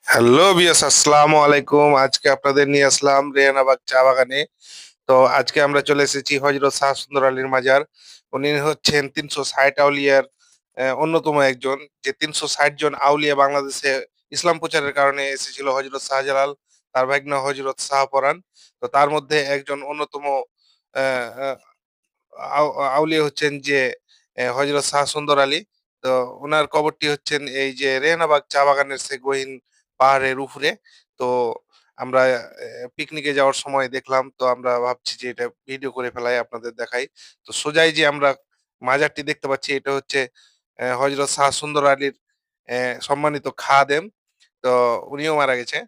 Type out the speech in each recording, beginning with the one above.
Hello বিয়াস, আসসালামু আলাইকুম। আজকে আপনাদের নিয়ে আসলাম রেহানাবাগ চা বাগানে। তো আজকে আমরা চলে এসেছি হযরত শাহ সুন্দর আলীর মাজার। উনি হচ্ছেন ৩৬০ আউলিয়ার অন্যতম একজন। যে ৩৬০ জন আউলিয়া বাংলাদেশে ইসলাম প্রচারের কারণে এসেছিল হযরত শাহজালাল, তার ভাগ্নে হযরত শাহপরাণ। তো তার মধ্যে একজন অন্যতম অ্যা আ আউলিয়া হচ্ছেন যে হযরত শাহ সুন্দর আলী। তো উনার কবরটি হচ্ছেন এই যে রেহেনাবাগ চা বাগানের সেগুইন পাহাড়ের উপরে। তো আমরা পিকনিকে যাওয়ার সময় দেখলাম। তো আমরা ভাবছি যে এটা ভিডিও করে ফেলাই, আপনাদের দেখাই। তো সোজাই যে আমরা মাজারটি দেখতে পাচ্ছি, এটা হচ্ছে হযরত শাহ সুন্দর আলীর সম্মানিত খাদেম। তো উনিও মারা গেছে।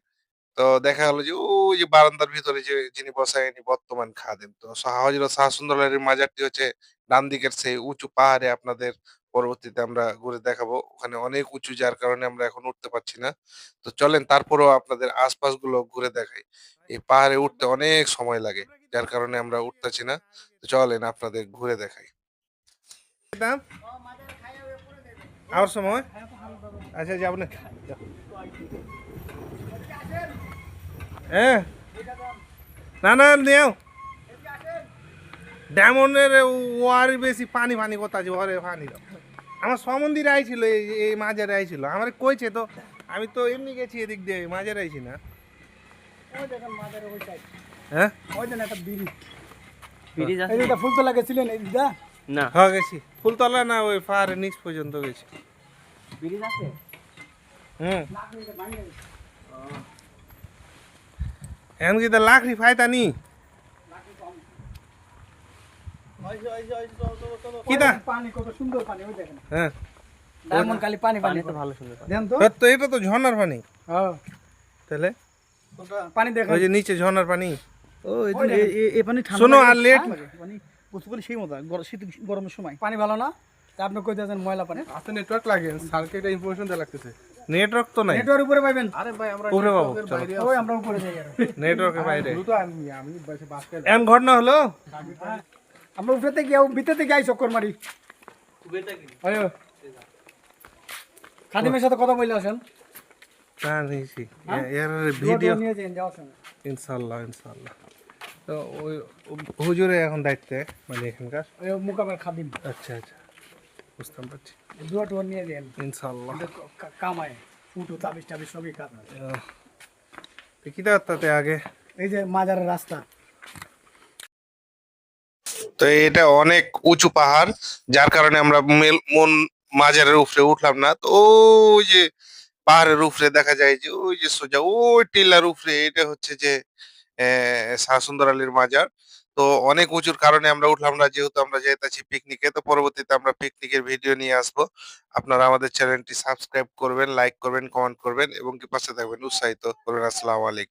তো দেখা গেল যে ওই যে বারান্দার ভিতরে যে যিনি বসা ইনি বর্তমান খাদেম। তো হযরত শাহসুন্দর আলীর মাজারটি হচ্ছে ডান দিকের সেই উঁচু পাহাড়ে। আপনাদের পরবর্তীতে আমরা ঘুরে দেখাবো। ওখানে অনেক উঁচু, যার কারণে আমরা এখন উঠতে পারছি না। তো চলেন তারপরেও আপনাদের আশপাশগুলো ঘুরে দেখাই। এই পাহাড়ে উঠতে অনেক সময় লাগে, যার কারণে আমরা উঠতেছি না। তো চলেন আপনাদের ঘুরে দেখাই। দাম আর সময় আচ্ছা যাব না। হ্যাঁ, না না নেও ডায়মন্ডের ওয়ার বেশি পানি ফানি কথা আছে, ওরে পানি দাও। আমার সমন্দির আইছিল, এই মাঝারে আইছিল, আমার কইছে তো। আমি তো এমনি গেছি এদিক দিয়ে, মাঝারে আইছি না। হ্যাঁ ফুলতলা গেছিলেন এই দিদা? না, হ্যাঁ গেছি ফুলতলা না, ওই পাহাড়ের নিচ পর্যন্ত গেছি। ব্রিজ আছে? হুম, এখন কি লাকড়ি ফায়দা নি কিটা? পানি কত সুন্দর পানি, ওই দেখেন। হ্যাঁ, ডায়মন্ড খালি পানি পানি তো ভালো সুন্দর দেন তো। তো এটা তো ঝর্ণার পানি। হ্যাঁ, তাহলে পানি দেখেন। ওই যে নিচে ঝর্ণার পানি। ও এই পানি ঠান্ডা শোনো, লাগে, আর লেট লাগে পানি বুঝতে পারি সেই মজা শীত গরমের সময় পানি ভালো না। তা আপনি কই দিয়েছেন ময়লা পানি? আচ্ছা, নেটওয়ার্ক লাগে স্যারকে এটা ইনফরমেশন দেওয়া লাগতেছে। নেটওয়ার্ক তো নাই। নেটওয়ার্ক উপরে পাবেন। আরে ভাই আমরা উপরে পাবো, নেটওয়ার্কের চলো। বাইরে ওই আমরা উপরে যাই আর নেটওয়ার্কের বাইরে দ্রুত আমি বাসকে এমন ঘটনা হলো। আমরা উপরে গিয়ে ভিতর থেকে আই চক্কর মারি। আয়ো খাদিমের সাথে কথা বলে আসেন। জানিছি এর ভিডিও ভিডিও। নিয়ে যান যাওয়ার সময়। ইনশাআল্লাহ ইনশাআল্লাহ। তো ওই হুজুরে এখন দায়িত্বে, মানে এখানকার। ওই মুকামের খাদিম আচ্ছা আচ্ছা, বুঝতে পারছি। দুয়া টুয়া নিয়ে যান, ইনশাআল্লাহ। কামায় ফুটো তাবিজ টাবিজ সবই কাজ। কি তাতে আগে। এই যে মাজারের রাস্তা। তো এটা অনেক উঁচু পাহাড়, যার কারণে আমরা মন মাজারের উপরে উঠলাম না। তো ওই যে পাহাড়ের উপরে দেখা যায় যে ওই যে সোজা ওই টিলার উপরে, এটা হচ্ছে যে শাহ সুন্দর আলীর মাজার। তো অনেক উঁচুর কারণে আমরা উঠলাম না, যেহেতু আমরা যাইতাছি পিকনিকে। তো পরবর্তীতে আমরা পিকনিকের ভিডিও নিয়ে আসবো। আপনারা আমাদের চ্যানেলটি সাবস্ক্রাইব করবেন, লাইক করবেন, কমেন্ট করবেন এবং কি পাশে থাকবেন, উৎসাহিত করবেন। আসসালামু আলাইকুম।